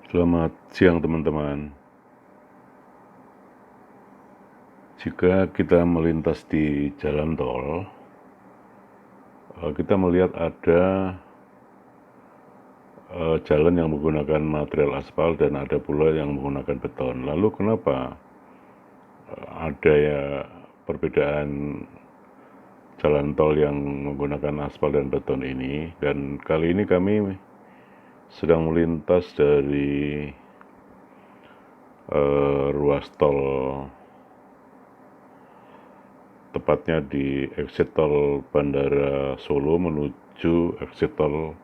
Selamat siang teman-teman. Jika kita melintas di jalan tol, kita melihat ada jalan yang menggunakan material aspal dan ada pula yang menggunakan beton. Lalu kenapa ada ya perbedaan jalan tol yang menggunakan aspal dan beton ini? Dan kali ini kami sedang melintas dari ruas tol, tepatnya di exit tol Bandara Solo menuju exit tol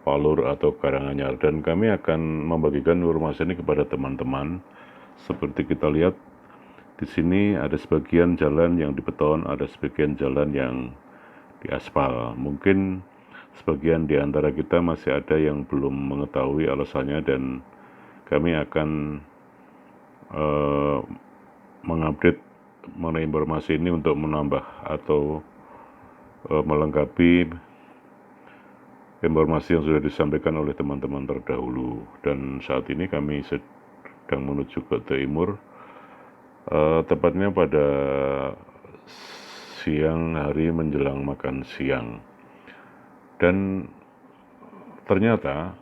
Palur atau Karanganyar, dan kami akan membagikan informasi ini kepada teman-teman. Seperti kita lihat di sini ada sebagian jalan yang dibeton, ada sebagian jalan yang diaspal. Mungkin sebagian di antara kita masih ada yang belum mengetahui alasannya, dan kami akan mengupdate mengenai informasi ini untuk menambah atau melengkapi informasi yang sudah disampaikan oleh teman-teman terdahulu. Dan saat ini kami sedang menuju ke timur, tepatnya pada siang hari menjelang makan siang. Dan ternyata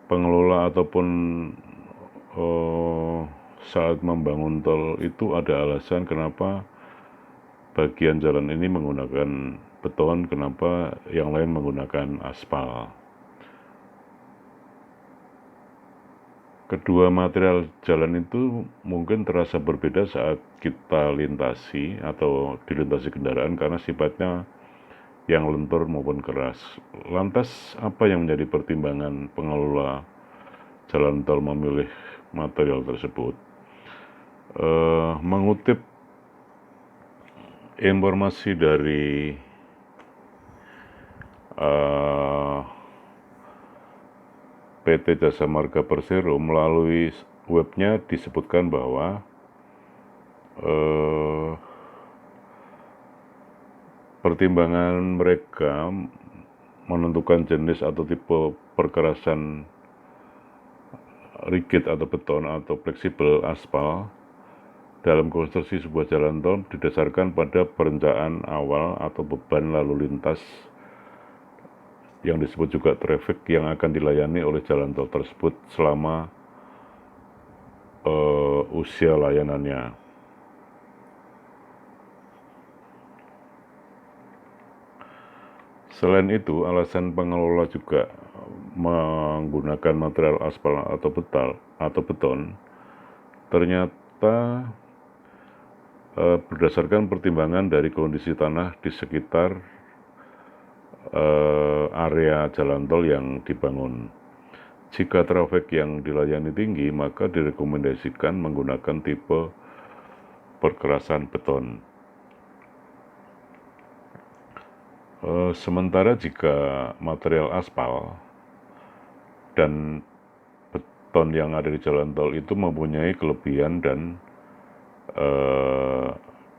pengelola ataupun saat membangun tol itu ada alasan kenapa bagian jalan ini menggunakan beton, kenapa yang lain menggunakan aspal. Kedua material jalan itu mungkin terasa berbeda saat kita lintasi atau dilintasi kendaraan karena sifatnya yang lentur maupun keras. Lantas apa yang menjadi pertimbangan pengelola jalan tol memilih material tersebut? Mengutip informasi dari PT Jasa Marga Persero, melalui webnya disebutkan bahwa pertimbangan mereka menentukan jenis atau tipe perkerasan rigid atau beton atau fleksibel aspal dalam konstruksi sebuah jalan tol didasarkan pada perencanaan awal atau beban lalu lintas yang disebut juga traffic yang akan dilayani oleh jalan tol tersebut selama usia layanannya. Selain itu, alasan pengelola juga menggunakan material aspal atau beton ternyata berdasarkan pertimbangan dari kondisi tanah di sekitar area jalan tol yang dibangun. Jika trafik yang dilayani tinggi, maka direkomendasikan menggunakan tipe perkerasan beton. Sementara jika material aspal dan beton yang ada di jalan tol itu mempunyai kelebihan dan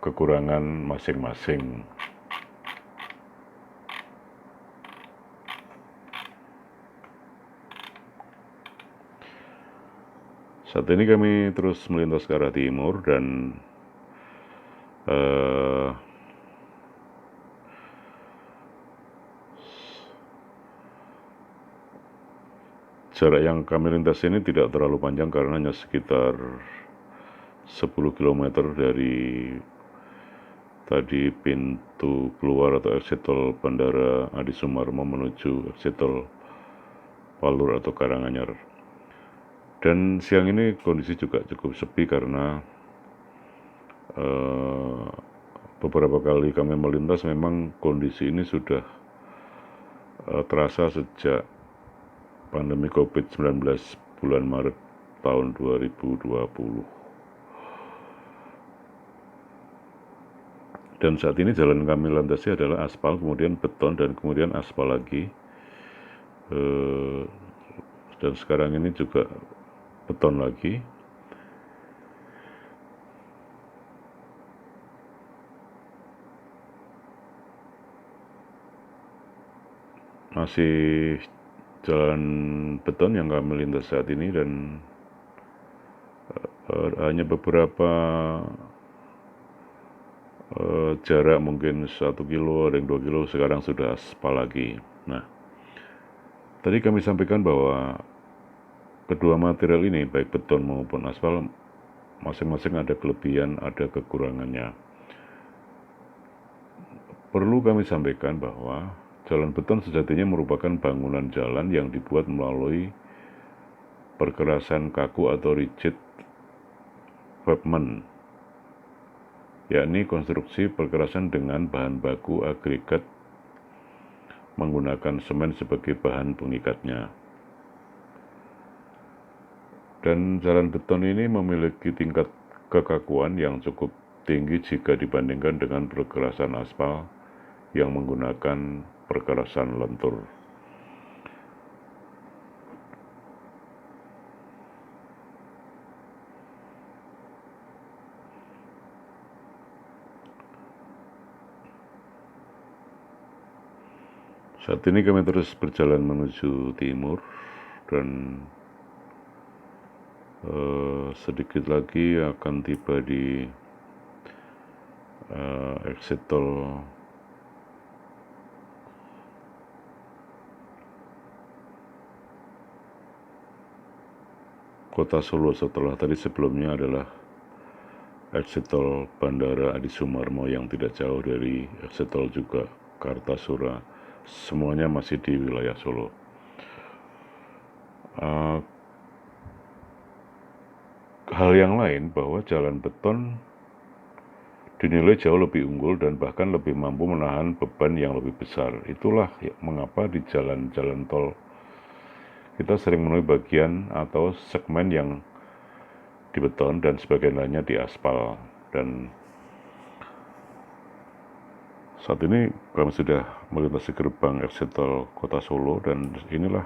kekurangan masing-masing. Saat ini kami terus melintas ke arah timur dan jarak yang kami lintas ini tidak terlalu panjang karena hanya sekitar 10 km dari tadi pintu keluar atau exit tol Bandara Adi Sumarmo menuju exit tol Palur atau Karanganyar. Dan siang ini kondisi juga cukup sepi karena beberapa kali kami melintas memang kondisi ini sudah terasa sejak pandemi COVID-19 bulan Maret tahun 2020. Dan saat ini jalan kami lintasi adalah aspal, kemudian beton, dan kemudian aspal lagi. Dan sekarang ini juga beton lagi. Masih jalan beton yang kami lintas saat ini, dan hanya beberapa jarak mungkin 1 kilo, ada yang 2 kilo, sekarang sudah aspal lagi. Nah, tadi kami sampaikan bahwa kedua material ini, baik beton maupun aspal, masing-masing ada kelebihan, ada kekurangannya. Perlu kami sampaikan bahwa jalan beton sejatinya merupakan bangunan jalan yang dibuat melalui perkerasan kaku atau rigid pavement, yakni konstruksi perkerasan dengan bahan baku agregat menggunakan semen sebagai bahan pengikatnya. Dan jalan beton ini memiliki tingkat kekakuan yang cukup tinggi jika dibandingkan dengan perkerasan aspal yang menggunakan perkerasan lentur. Saat ini kami terus berjalan menuju timur, dan sedikit lagi akan tiba di exit tol Kota Solo. Setelah tadi sebelumnya adalah exit tol Bandara Adi Sumarmo yang tidak jauh dari exit tol juga Kartasura. Semuanya masih di wilayah Solo. Hal yang lain bahwa jalan beton dinilai jauh lebih unggul dan bahkan lebih mampu menahan beban yang lebih besar. Itulah mengapa di jalan-jalan tol kita sering menemui bagian atau segmen yang di beton dan sebagian lainnya di aspal. Dan saat ini kami sudah melintasi gerbang exit tol Kota Solo, dan inilah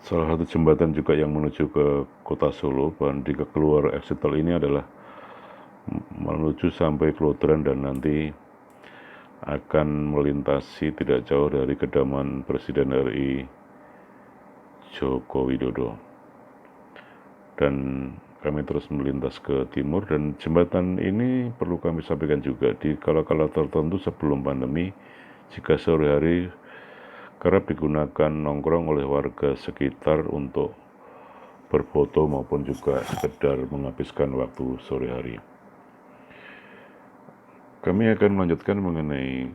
salah satu jembatan juga yang menuju ke Kota Solo. Dan jika keluar exit tol ini adalah menuju sampai Klodran, dan nanti akan melintasi tidak jauh dari kediaman Presiden RI Joko Widodo. Dan kami terus melintas ke timur, dan jembatan ini perlu kami sampaikan juga di kala-kala tertentu sebelum pandemi, jika sore hari kerap digunakan nongkrong oleh warga sekitar untuk berfoto maupun juga sekedar menghabiskan waktu sore hari. Kami akan melanjutkan mengenai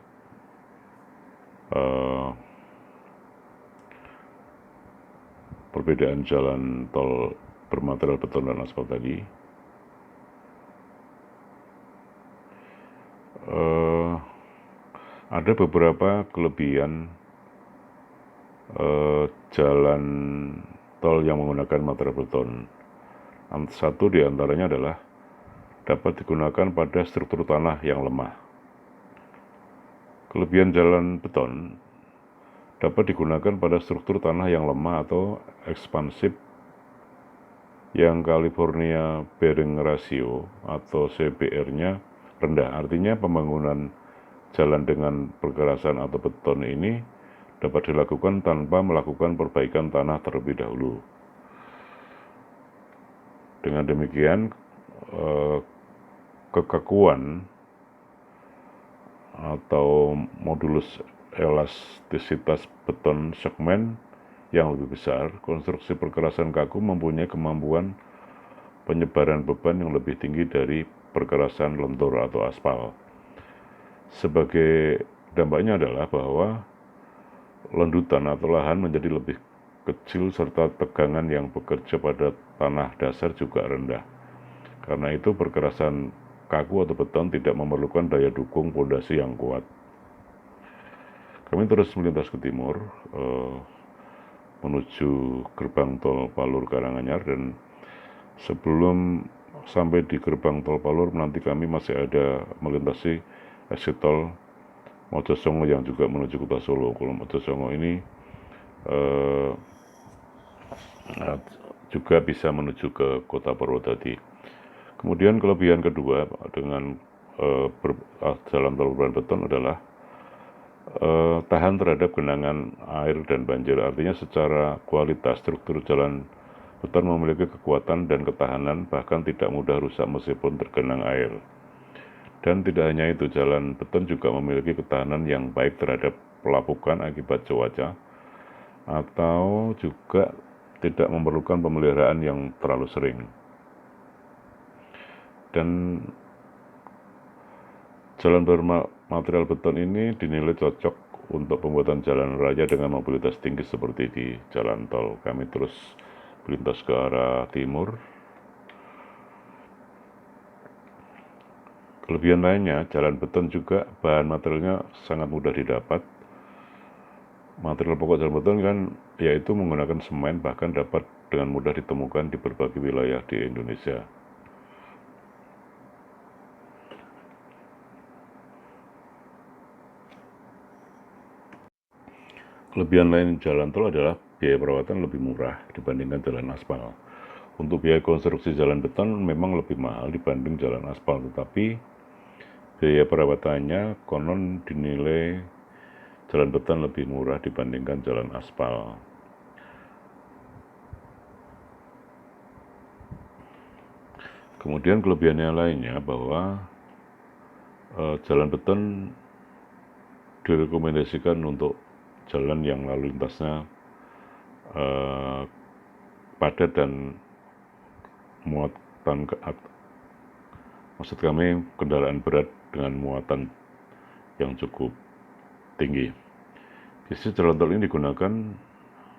perbedaan jalan tol bermaterial beton dan aspal tadi. Ada beberapa kelebihan jalan tol yang menggunakan material beton. Satu di antaranya adalah dapat digunakan pada struktur tanah yang lemah. Kelebihan jalan beton dapat digunakan pada struktur tanah yang lemah atau ekspansif yang California Bearing Ratio atau CBR-nya rendah. Artinya pembangunan jalan dengan perkerasan atau beton ini dapat dilakukan tanpa melakukan perbaikan tanah terlebih dahulu. Dengan demikian, kekakuan atau modulus elastisitas beton segmen yang lebih besar, konstruksi perkerasan kaku mempunyai kemampuan penyebaran beban yang lebih tinggi dari perkerasan lentur atau aspal. Sebagai dampaknya adalah bahwa lendutan atau lahan menjadi lebih kecil serta tegangan yang bekerja pada tanah dasar juga rendah. Karena itu perkerasan kaku atau beton tidak memerlukan daya dukung pondasi yang kuat. Kami terus melintas ke timur menuju gerbang tol Palur Karanganyar, dan sebelum sampai di gerbang tol Palur nanti kami masih ada melintasi exit tol Mojosongo yang juga menuju Kota Solo. Kalau Mojosongo ini juga bisa menuju ke Kota Purwodadi. Kemudian kelebihan kedua dengan jalan tol berbahan beton adalah tahan terhadap genangan air dan banjir. Artinya secara kualitas struktur jalan beton memiliki kekuatan dan ketahanan, bahkan tidak mudah rusak meskipun tergenang air. Dan tidak hanya itu, jalan beton juga memiliki ketahanan yang baik terhadap pelapukan akibat cuaca, atau juga tidak memerlukan pemeliharaan yang terlalu sering. Dan jalan bermaterial beton ini dinilai cocok untuk pembuatan jalan raya dengan mobilitas tinggi seperti di jalan tol. Kami terus melintas ke arah timur. Kelebihan lainnya, jalan beton juga bahan materialnya sangat mudah didapat. Material pokok jalan beton kan yaitu menggunakan semen, bahkan dapat dengan mudah ditemukan di berbagai wilayah di Indonesia. Kelebihan lain jalan tol adalah biaya perawatan lebih murah dibandingkan jalan aspal. Untuk biaya konstruksi jalan beton memang lebih mahal dibanding jalan aspal, tetapi biaya perawatannya konon dinilai jalan beton lebih murah dibandingkan jalan aspal. Kemudian kelebihannya lainnya bahwa jalan beton direkomendasikan untuk jalan yang lalu lintasnya padat dan muatan maksud kami kendaraan berat dengan muatan yang cukup tinggi. Biasanya jalan tol ini digunakan,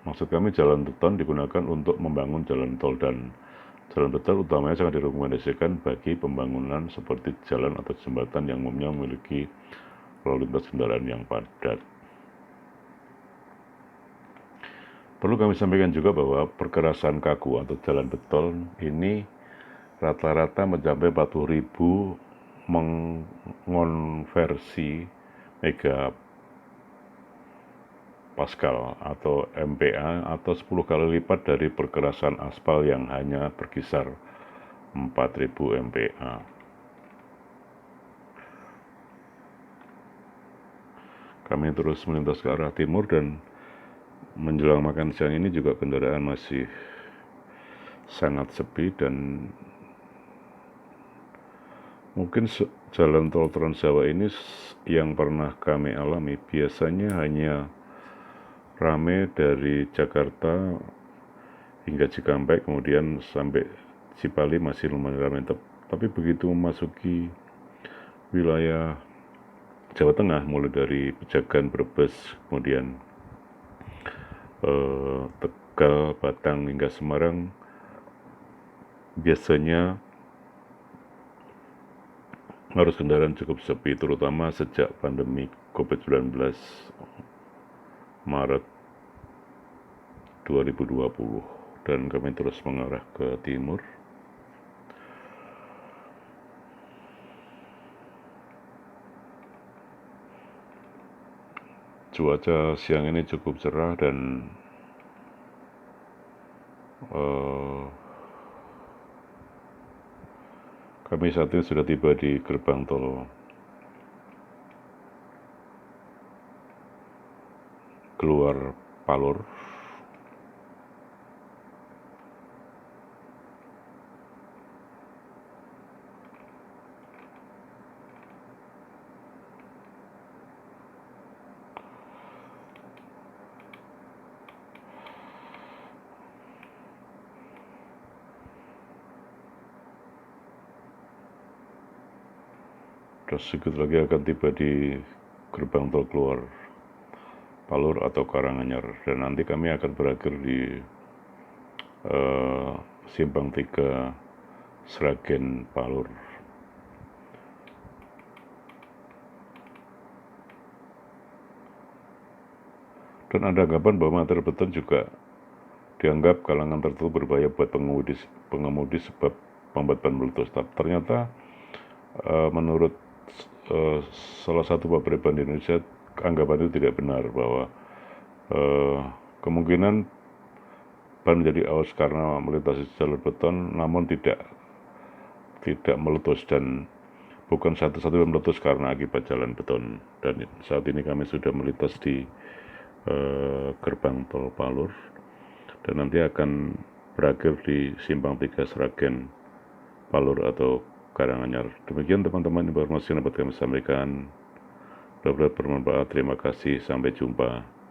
maksud kami jalan beton digunakan untuk membangun jalan tol, dan jalan beton utamanya sangat direkomendasikan bagi pembangunan seperti jalan atau jembatan yang umumnya memiliki lalu lintas kendaraan yang padat. Perlu kami sampaikan juga bahwa perkerasan kaku atau jalan beton ini rata-rata mencapai 40.000 mengonversi megapascal atau MPa, atau 10 kali lipat dari perkerasan aspal yang hanya berkisar 4.000 MPa. Kami terus melintas ke arah timur, dan menjelang makan siang ini juga kendaraan masih sangat sepi, dan mungkin jalan tol Trans Jawa ini yang pernah kami alami biasanya hanya rame dari Jakarta hingga Cikampek, kemudian sampai Cipali masih lumayan ramai. Tapi begitu memasuki wilayah Jawa Tengah, mulai dari Pejagan, Brebes, kemudian Tegal, Batang hingga Semarang, biasanya arus kendaraan cukup sepi, terutama sejak pandemi COVID-19 Maret 2020, dan kami terus mengarah ke timur. Cuaca siang ini cukup cerah, dan kami saat ini sudah tiba di gerbang tol keluar Palur. Terus sedikit lagi akan tiba di gerbang tol keluar Palur atau Karanganyar, dan nanti kami akan berakhir di Simpang 3 Sragen Palur. Dan ada anggapan bahwa material beton juga dianggap kalangan tertentu berbahaya buat pengemudi sebab membuat ban meletus. Ternyata menurut salah satu pabrik ban di Indonesia, anggapan itu tidak benar, bahwa kemungkinan ban menjadi aus karena melintasi jalur beton, namun tidak tidak meletus, dan bukan satu-satunya meletus karena akibat jalan beton. Dan saat ini kami sudah melintas di gerbang tol Palur, dan nanti akan berakhir di Simpang 3 Sragen Palur atau Karanganyar. Demikian teman-teman informasi yang dapat kami sampaikan. Mudah-mudahan bermanfaat. Terima kasih. Sampai jumpa.